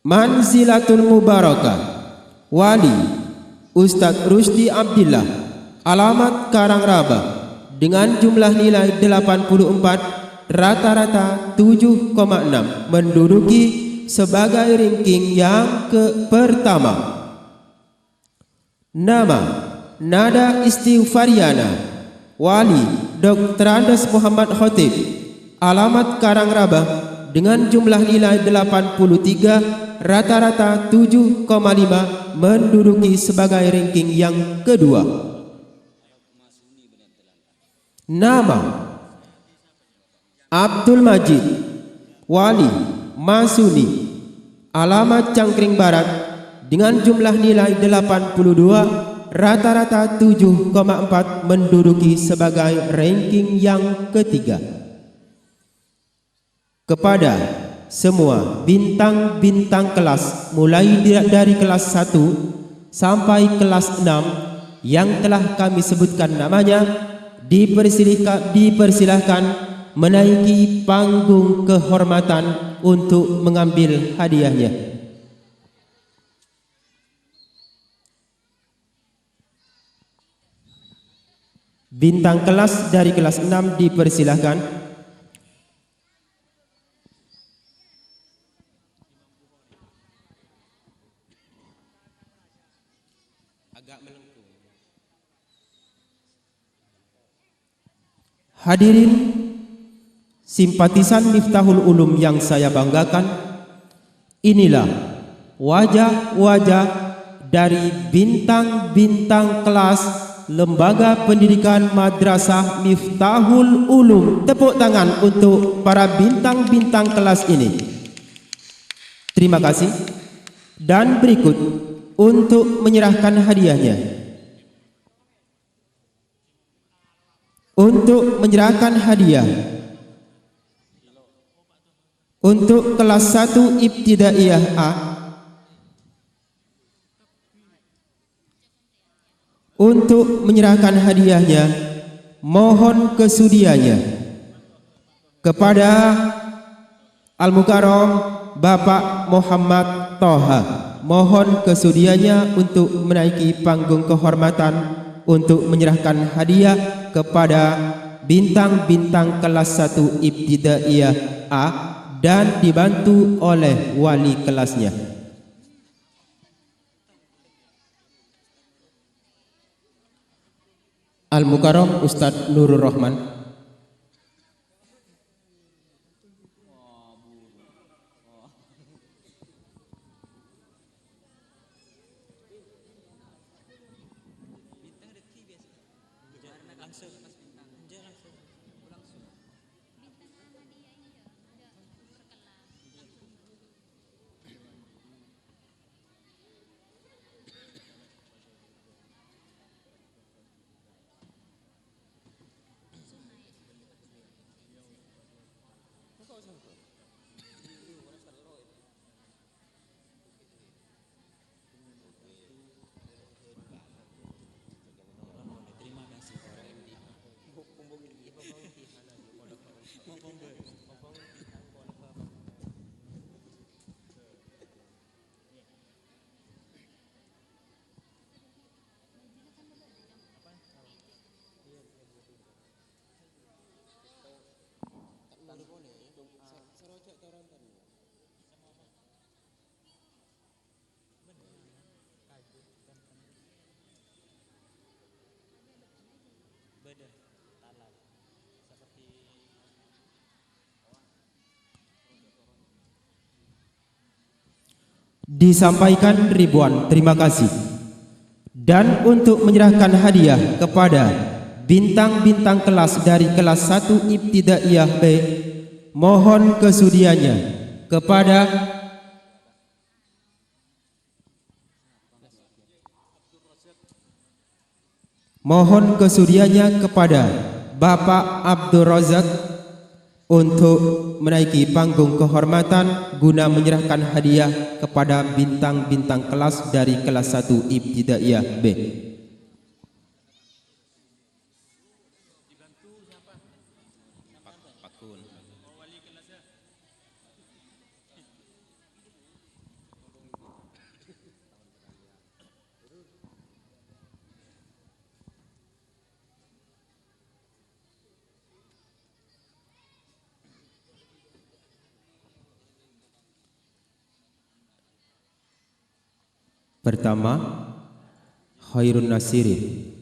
Manzilatul Mubarakah, Wali Ustadz Rusdi Abdillah, alamat Karangraba, dengan jumlah nilai 84, rata-rata 7,6, menduduki sebagai ranking yang pertama. Nama Nada Istighfariana, Wali Dr. Andes Muhammad Khotib, alamat Karangraba, dengan jumlah nilai 83, rata-rata 7,5, menduduki sebagai ranking yang kedua. Nama Abdul Majid, Wali Masuni, alamat Cangkring Barat, dengan jumlah nilai 82, rata-rata 7,4, menduduki sebagai ranking yang ketiga. Kepada semua bintang-bintang kelas mulai dari kelas 1 sampai kelas 6 yang telah kami sebutkan namanya, dipersilahkan menaiki panggung kehormatan untuk mengambil hadiahnya. Bintang kelas dari kelas 6 dipersilahkan. Hadirin simpatisan Miftahul Ulum yang saya banggakan, inilah wajah-wajah dari bintang-bintang kelas Lembaga Pendidikan Madrasah Miftahul Ulum. Tepuk tangan untuk para bintang-bintang kelas ini. Terima kasih. Dan berikut untuk menyerahkan hadiahnya. Untuk menyerahkan hadiah untuk kelas 1 Ibtidaiyah A, untuk menyerahkan hadiahnya mohon kesudiannya kepada Al-Mukarram Bapak Muhammad Toha. Mohon kesudiannya untuk menaiki panggung kehormatan untuk menyerahkan hadiah kepada bintang-bintang kelas 1 Ibtidaiyah A dan dibantu oleh wali kelasnya. Al-Mukarram Ustadz Nurul Rahman. Disampaikan ribuan terima kasih. Dan untuk menyerahkan hadiah kepada bintang-bintang kelas dari kelas 1 Ibtidaiyah B, mohon kesudiannya kepada Bapak Abdul Razak untuk menaiki panggung kehormatan guna menyerahkan hadiah kepada bintang-bintang kelas dari kelas 1 Ibtidaiyah B. Pertama, Khairun Nasirin.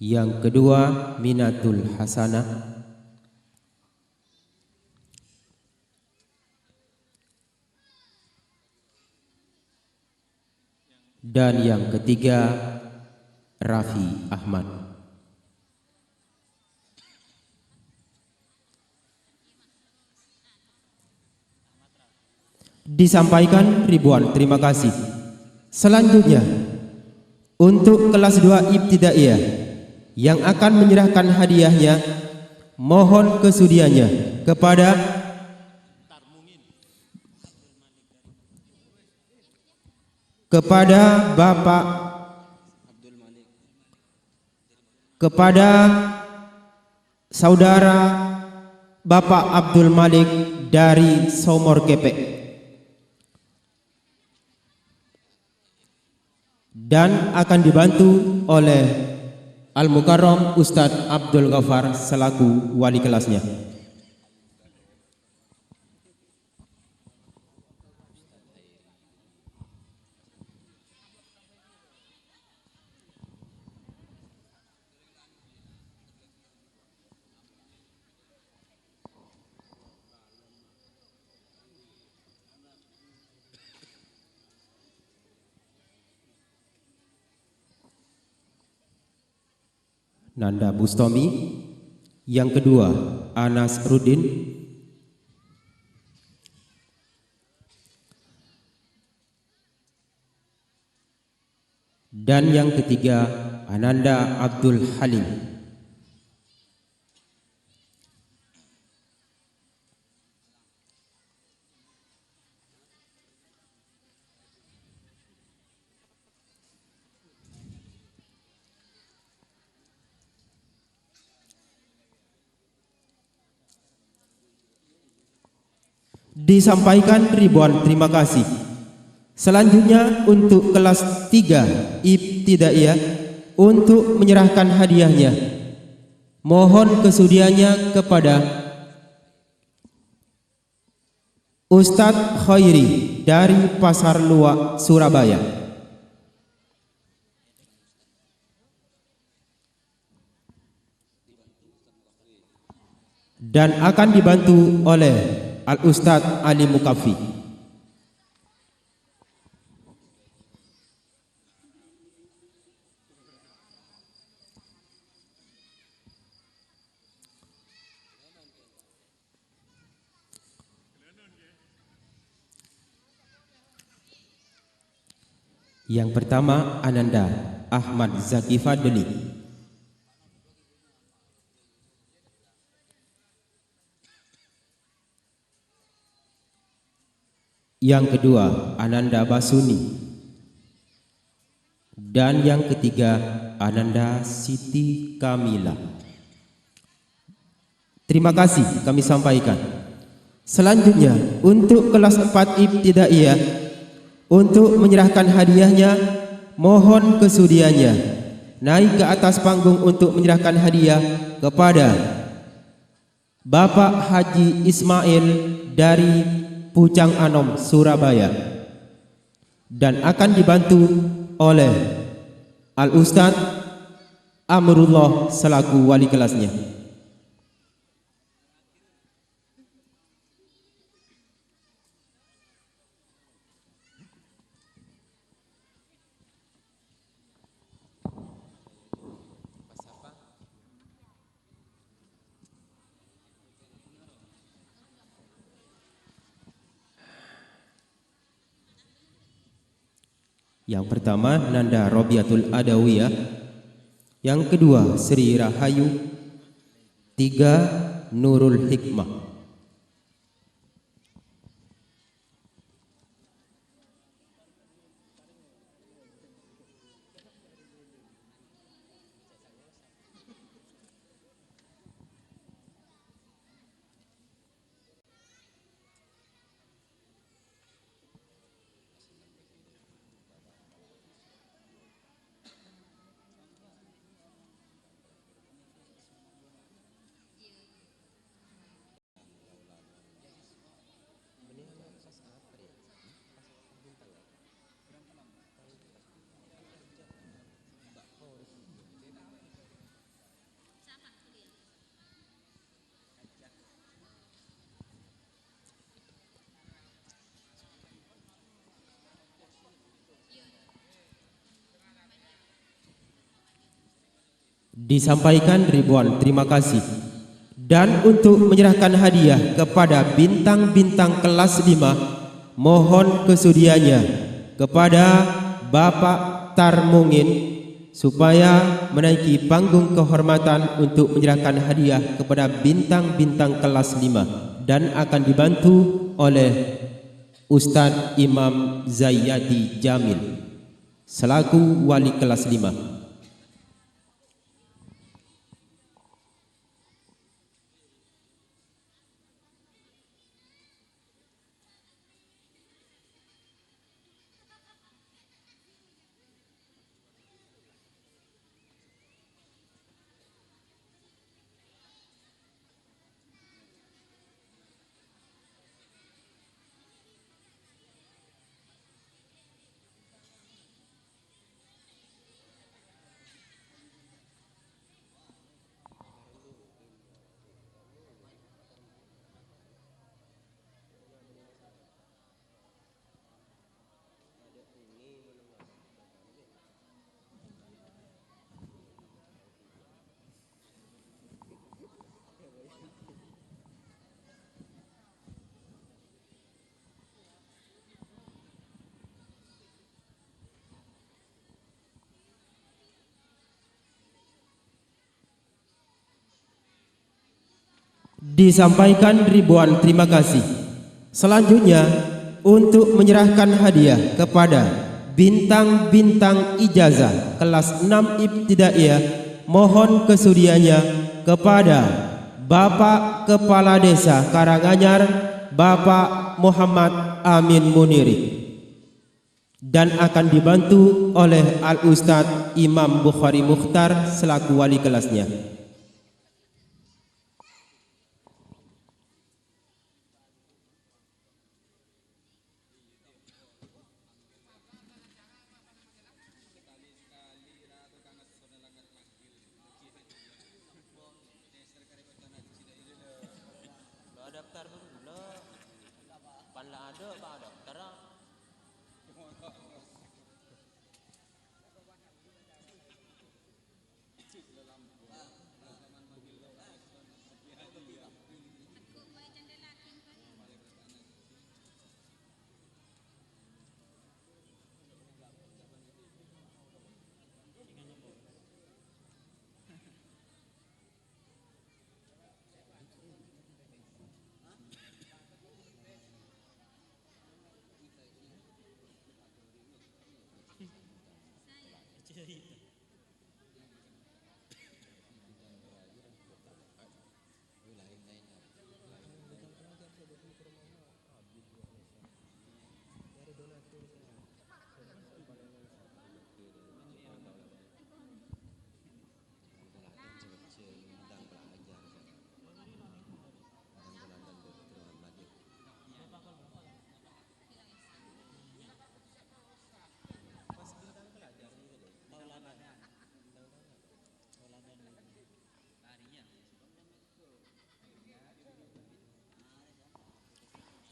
Yang kedua, Minatul Hasanah. Dan yang ketiga, Raffi Ahmad. Disampaikan ribuan terima kasih. Selanjutnya, untuk kelas 2 Ibtidaiyah yang akan menyerahkan hadiahnya, mohon kesudiannya kepada Bapak, kepada saudara Bapak Abdul Malik dari Somor Kepek, dan akan dibantu oleh Al-Mukarram Ustadz Abdul Ghaffar selaku wali kelasnya. Nanda Bustomi. Yang kedua, Anas Rudin. Dan yang ketiga, Ananda Abdul Halim. Disampaikan ribuan terima kasih. Selanjutnya untuk kelas 3 Ibtidaiyah untuk menyerahkan hadiahnya, mohon kesudiannya kepada Ustadz Khairi dari Pasar Luak, Surabaya, dan akan dibantu oleh Al-Ustadz Ali Mukafi. Yang pertama, Ananda Ahmad Zaki Fadli. Yang kedua, Ananda Basuni. Dan yang ketiga, Ananda Siti Kamila. Terima kasih kami sampaikan. Selanjutnya untuk kelas 4 Ibtidaiyah untuk menyerahkan hadiahnya, mohon kesudiannya naik ke atas panggung untuk menyerahkan hadiah kepada Bapak Haji Ismail dari Pucang Anom, Surabaya, dan akan dibantu oleh Al-Ustadz Amrullah selaku wali kelasnya. Yang pertama, Nanda Robiatul Adawiyah. Yang kedua, Sri Rahayu. 3, Nurul Hikmah. Disampaikan ribuan terima kasih. Dan untuk menyerahkan hadiah kepada bintang-bintang kelas 5, mohon kesudiannya kepada Bapak Tarmungin supaya menaiki panggung kehormatan untuk menyerahkan hadiah kepada bintang-bintang kelas 5 dan akan dibantu oleh Ustadz Imam Zayyadi Jamil selaku wali kelas 5. Disampaikan ribuan terima kasih. Selanjutnya untuk menyerahkan hadiah kepada bintang-bintang ijazah kelas 6 Ibtidaiyah, mohon kesudiannya kepada Bapak Kepala Desa Karanganyar, Bapak Muhammad Amin Muniri, dan akan dibantu oleh Al-Ustadz Imam Bukhari Mukhtar selaku wali kelasnya.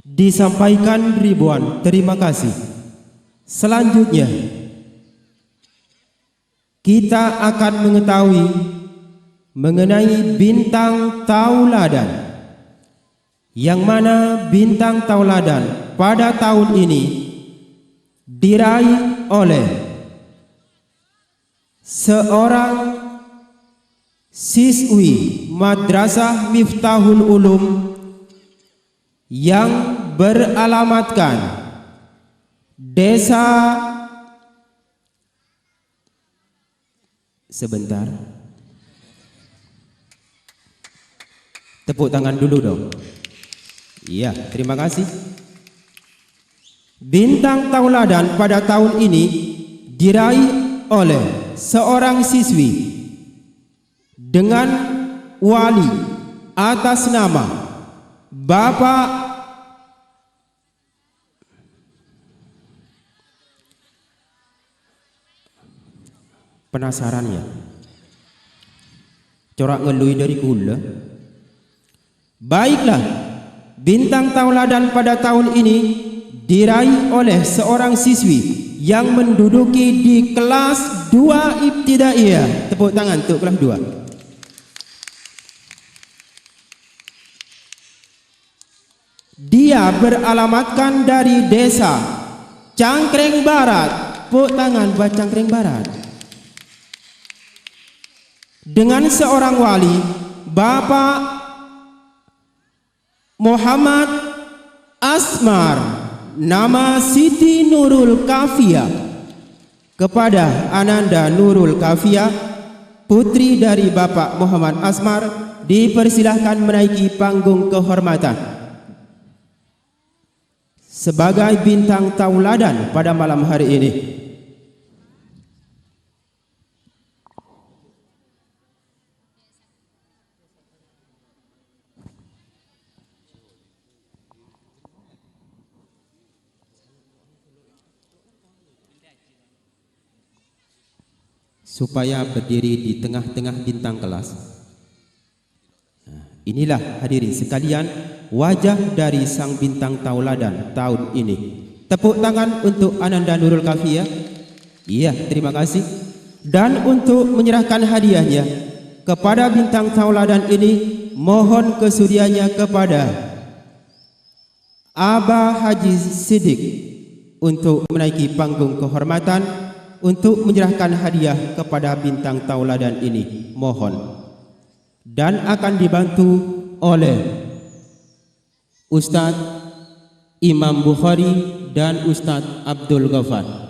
Disampaikan ribuan terima kasih. Selanjutnya kita akan mengetahui mengenai bintang tauladan, yang mana bintang tauladan pada tahun ini diraih oleh seorang siswi Madrasah Miftahul Ulum yang beralamatkan Desa sebentar. Tepuk tangan dulu dong. Iya, terima kasih. Bintang tauladan pada tahun ini diraih oleh seorang siswi dengan wali atas nama Bapak penasarannya corak ngelui dari kula. Baiklah, bintang tauladan pada tahun ini diraih oleh seorang siswi yang menduduki di kelas 2 ibtidaiyah. Tepuk tangan untuk kelas 2. Dia beralamatkan dari desa Cangkring Barat. Tepuk tangan buat Cangkring Barat. Dengan seorang wali, Bapak Muhammad Asmar, nama Siti Nurul Kafia. Kepada Ananda Nurul Kafia, putri dari Bapak Muhammad Asmar, dipersilahkan menaiki panggung kehormatan sebagai bintang tauladan pada malam hari ini. Supaya berdiri di tengah-tengah bintang kelas. Nah, inilah hadirin sekalian wajah dari sang bintang tauladan tahun ini. Tepuk tangan untuk Ananda Nurul Kafia. Iya, terima kasih. Dan untuk menyerahkan hadiahnya kepada bintang tauladan ini, mohon kesudiannya kepada Abah Haji Siddiq untuk menaiki panggung kehormatan untuk menyerahkan hadiah kepada bintang tauladan ini, mohon. Dan akan dibantu oleh Ustadz Imam Bukhari dan Ustadz Abdul Ghaffar.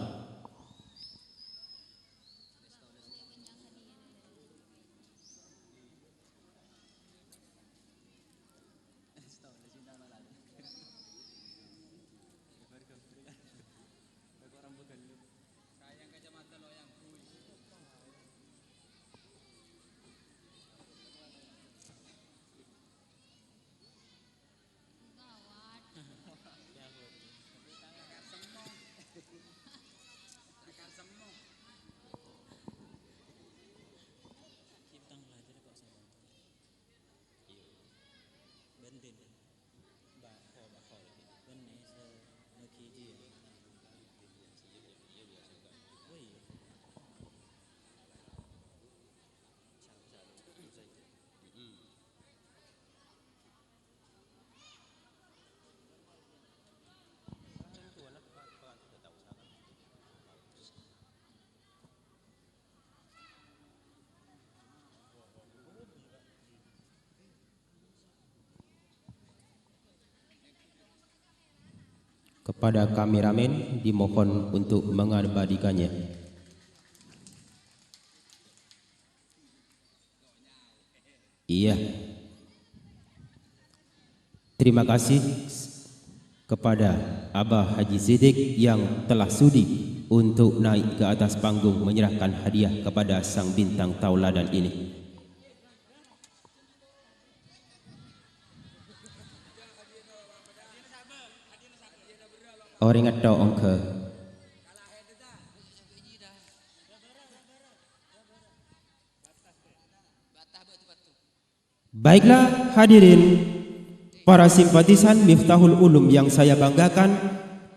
Kepada kameramen dimohon untuk mengabadikannya. Iya. Terima kasih kepada Abah Haji Siddiq yang telah sudi untuk naik ke atas panggung menyerahkan hadiah kepada sang bintang tauladan ini. Orang atau ongke. Baiklah hadirin, para simpatisan Miftahul Ulum yang saya banggakan,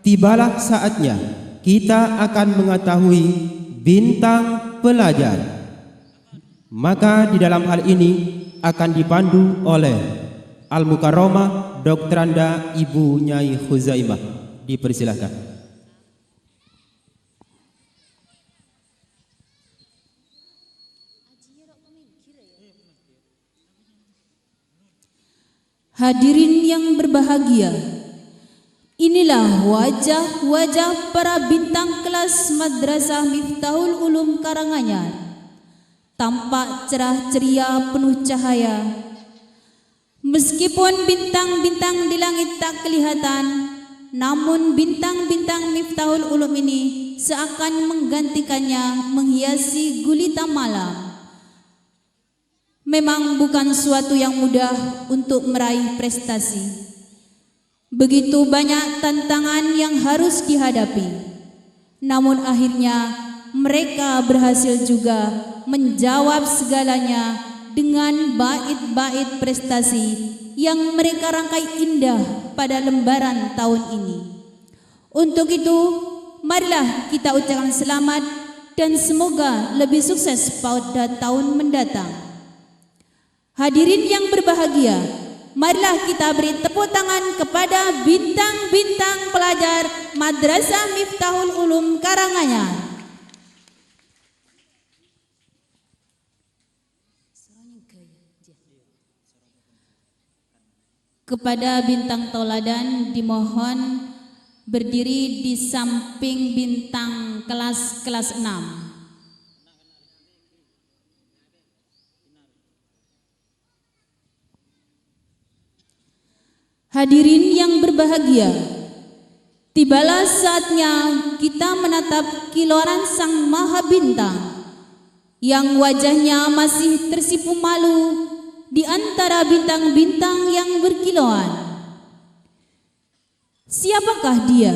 tibalah saatnya kita akan mengetahui bintang pelajar. Maka di dalam hal ini akan dipandu oleh Al-Mukarramah Dr. Anda Ibu Nyai Khuzaimah. Dipersilahkan. Hadirin yang berbahagia, inilah wajah-wajah para bintang kelas Madrasah Miftahul Ulum Karanganyar. Tampak cerah ceria penuh cahaya. Meskipun bintang-bintang di langit tak kelihatan, namun bintang-bintang Miftahul Ulum ini seakan menggantikannya menghiasi gulita malam. Memang bukan suatu yang mudah untuk meraih prestasi. Begitu banyak tantangan yang harus dihadapi. Namun akhirnya mereka berhasil juga menjawab segalanya dengan bait-bait prestasi yang mereka rangkai indah pada lembaran tahun ini. Untuk itu, Marilah kita ucapkan selamat dan semoga lebih sukses pada tahun mendatang. Hadirin yang berbahagia, marilah kita beri tepuk tangan kepada bintang-bintang pelajar Madrasah Miftahul Ulum Karanganyar. Kepada bintang tauladan dimohon berdiri di samping bintang kelas 6. Hadirin yang berbahagia, tibalah saatnya kita menatap kiloran Sang Maha Bintang yang wajahnya masih tersipu malu di antara bintang-bintang yang berkilauan. Siapakah dia?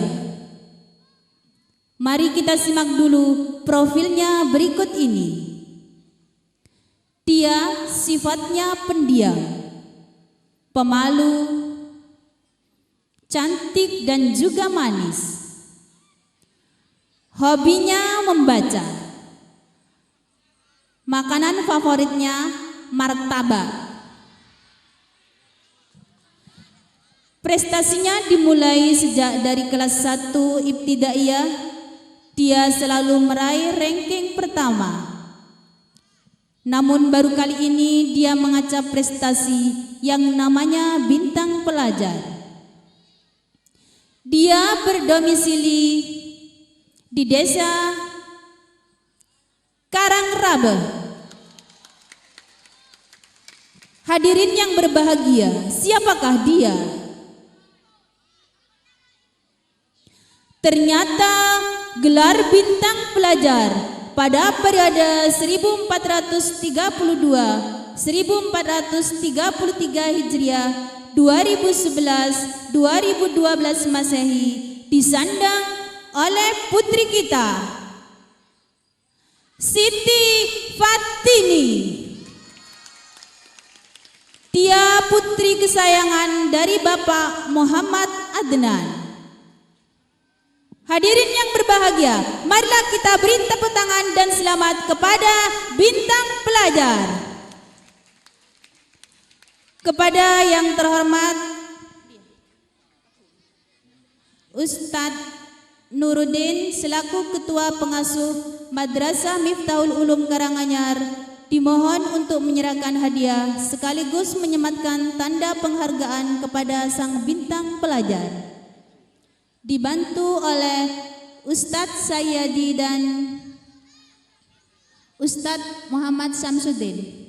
Mari kita simak dulu profilnya berikut ini. Dia sifatnya pendiam, pemalu, cantik dan juga manis. Hobinya membaca. Makanan favoritnya martabak. Prestasinya dimulai sejak dari kelas 1 Ibtidaiyah. Dia selalu meraih ranking pertama. Namun baru kali ini dia mengacap prestasi yang namanya bintang pelajar. Dia berdomisili di desa Karangrabe. Hadirin yang berbahagia, siapakah dia? Ternyata gelar bintang pelajar pada periode 1432-1433 Hijriah 2011-2012 Masehi disandang oleh putri kita, Siti Fatini. Dia putri kesayangan dari Bapak Muhammad Adnan. Hadirin yang berbahagia, marilah kita beri tepuk tangan dan selamat kepada bintang pelajar. Kepada yang terhormat Ustadz Nuruddin selaku Ketua Pengasuh Madrasah Miftahul Ulum Karanganyar dimohon untuk menyerahkan hadiah sekaligus menyematkan tanda penghargaan kepada sang bintang pelajar. Dibantu oleh Ustadz Sayyadi dan Ustadz Muhammad Samsuddin.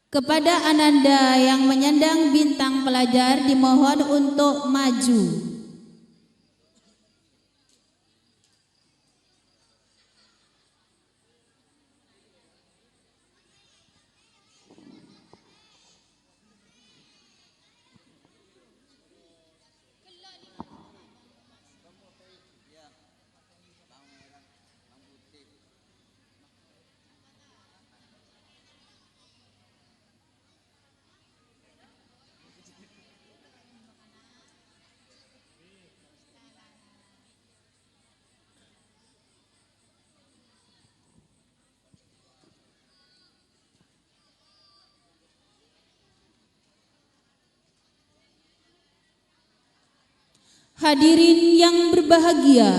Kepada Ananda yang menyandang bintang pelajar dimohon untuk maju. Hadirin yang berbahagia,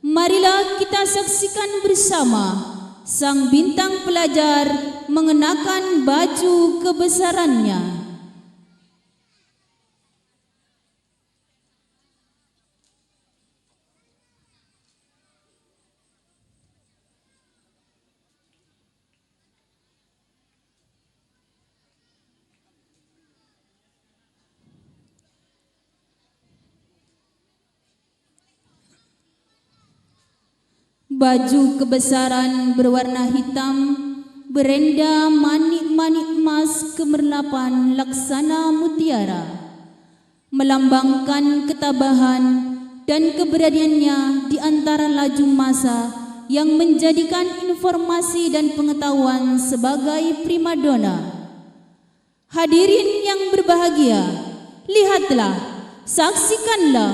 marilah kita saksikan bersama sang bintang pelajar mengenakan baju kebesarannya. Baju kebesaran berwarna hitam, berenda manik-manik emas kemerlapan laksana mutiara, melambangkan ketabahan dan keberaniannya di antara laju masa yang menjadikan informasi dan pengetahuan sebagai primadona. Hadirin yang berbahagia, lihatlah, saksikanlah,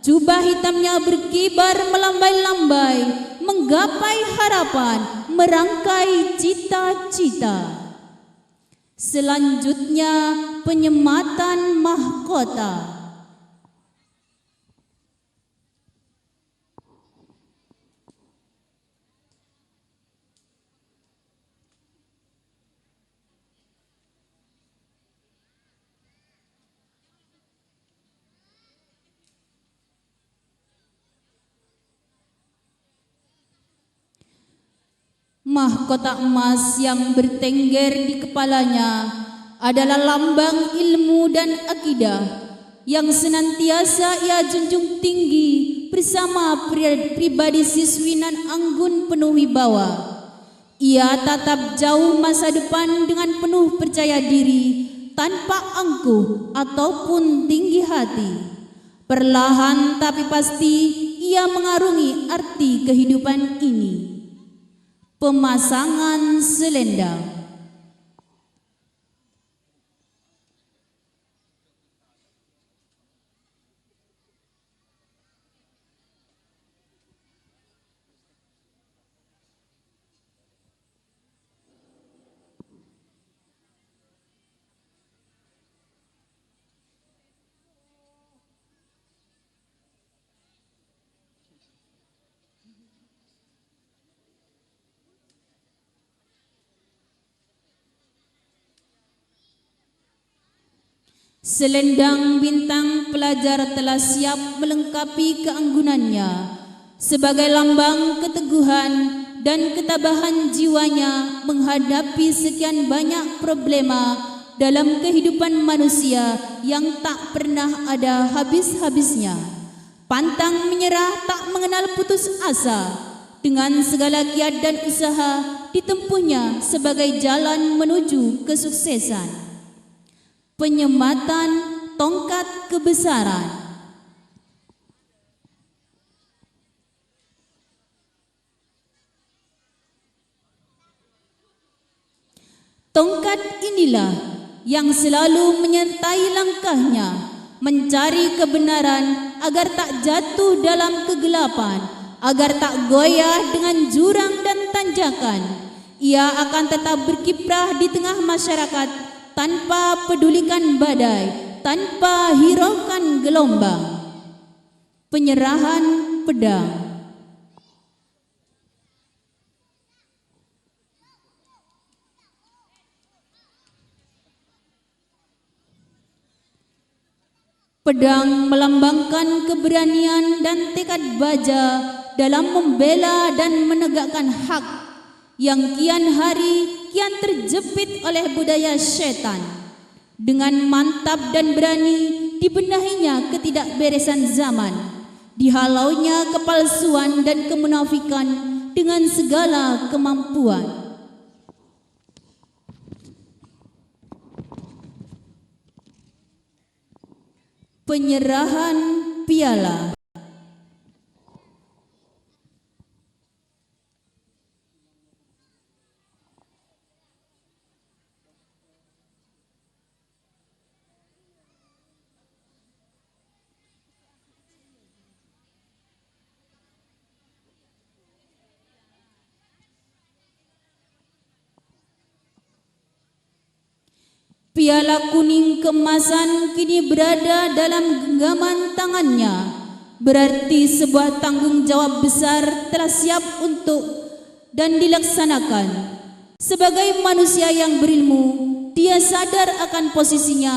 jubah hitamnya berkibar melambai-lambai, menggapai harapan, merangkai cita-cita. Selanjutnya, penyematan mahkota. Mahkota emas yang bertengger di kepalanya adalah lambang ilmu dan akidah yang senantiasa ia junjung tinggi bersama pribadi siswi nan anggun penuh wibawa. Ia tatap jauh masa depan dengan penuh percaya diri, tanpa angkuh ataupun tinggi hati. Perlahan tapi pasti ia mengarungi arti kehidupan ini. Pemasangan selendang. Selendang bintang pelajar telah siap melengkapi keanggunannya sebagai lambang keteguhan dan ketabahan jiwanya menghadapi sekian banyak problema dalam kehidupan manusia yang tak pernah ada habis-habisnya. Pantang menyerah, tak mengenal putus asa, dengan segala kiat dan usaha ditempuhnya sebagai jalan menuju kesuksesan. Penyematan tongkat kebesaran. Tongkat inilah yang selalu menyertai langkahnya, mencari kebenaran agar tak jatuh dalam kegelapan, agar tak goyah dengan jurang dan tanjakan. Ia akan tetap berkiprah di tengah masyarakat tanpa pedulikan badai, tanpa hiraukan gelombang. Penyerahan pedang. Pedang melambangkan keberanian dan tekad baja dalam membela dan menegakkan hak yang kian hari kian terjepit oleh budaya setan. Dengan mantap dan berani dibenahinya ketidakberesan zaman, dihalaunya kepalsuan dan kemunafikan dengan segala kemampuan. Penyerahan piala. Piala kuning kemasan kini berada dalam genggaman tangannya. Berarti sebuah tanggung jawab besar telah siap untuk dan dilaksanakan. Sebagai manusia yang berilmu, dia sadar akan posisinya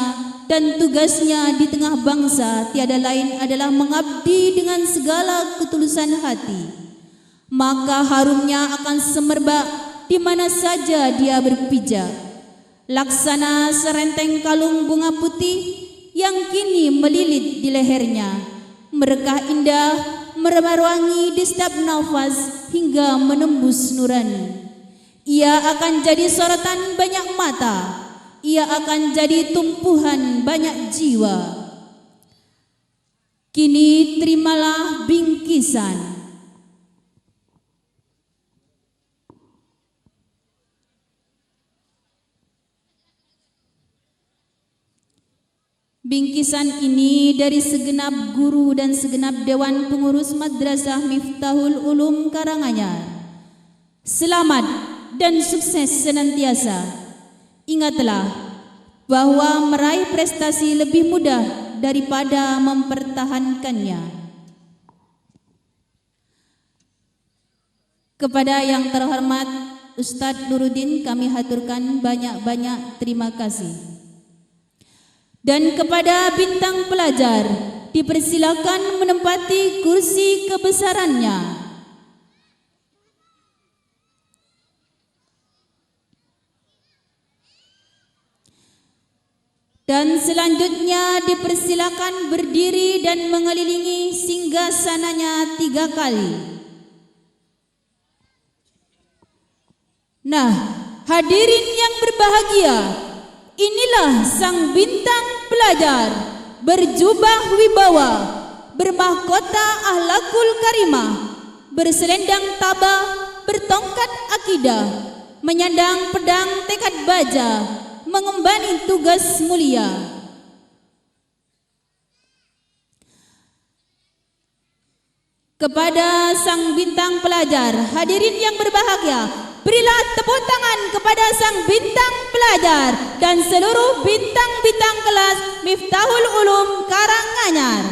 dan tugasnya di tengah bangsa tiada lain adalah mengabdi dengan segala ketulusan hati. Maka harumnya akan semerbak di mana saja dia berpijak. Laksana serenteng kalung bunga putih yang kini melilit di lehernya, merekah indah, merebar-wangi di setiap nafas hingga menembus nurani. Ia akan jadi sorotan banyak mata, ia akan jadi tumpuhan banyak jiwa. Kini terimalah bingkisan. Bingkisan ini dari segenap guru dan segenap Dewan Pengurus Madrasah Miftahul Ulum Karanganyar. Selamat dan sukses senantiasa. Ingatlah bahwa meraih prestasi lebih mudah daripada mempertahankannya. Kepada yang terhormat Ustadz Nuruddin kami haturkan banyak-banyak terima kasih. Dan kepada bintang pelajar dipersilakan menempati kursi kebesarannya. Dan selanjutnya dipersilakan berdiri dan mengelilingi singgasananya 3 kali. Nah, hadirin yang berbahagia, inilah sang bintang pelajar berjubah wibawa, bermahkota akhlakul karimah, berselendang tabah, bertongkat akidah, menyandang pedang tekad baja, mengembani tugas mulia. Kepada sang bintang pelajar, hadirin yang berbahagia, berilah tepuk tangan kepada sang bintang pelajar dan seluruh bintang-bintang kelas Miftahul Ulum Karanganyar.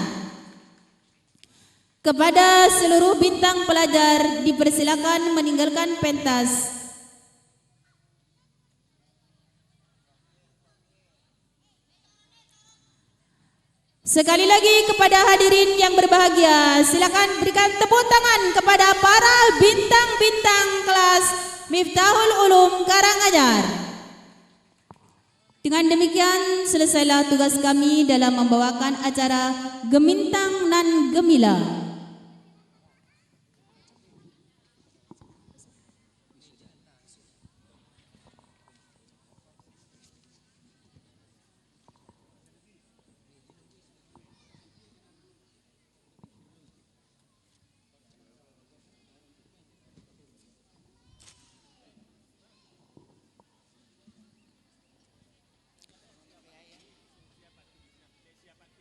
Kepada seluruh bintang pelajar dipersilakan meninggalkan pentas. Sekali lagi kepada hadirin yang berbahagia, silakan berikan tepuk tangan kepada para bintang-bintang kelas Miftahul Ulum Karanganyar. Dengan demikian selesailah tugas kami dalam membawakan acara Gemintang nan Gemila.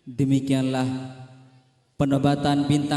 Demikianlah penobatan bintang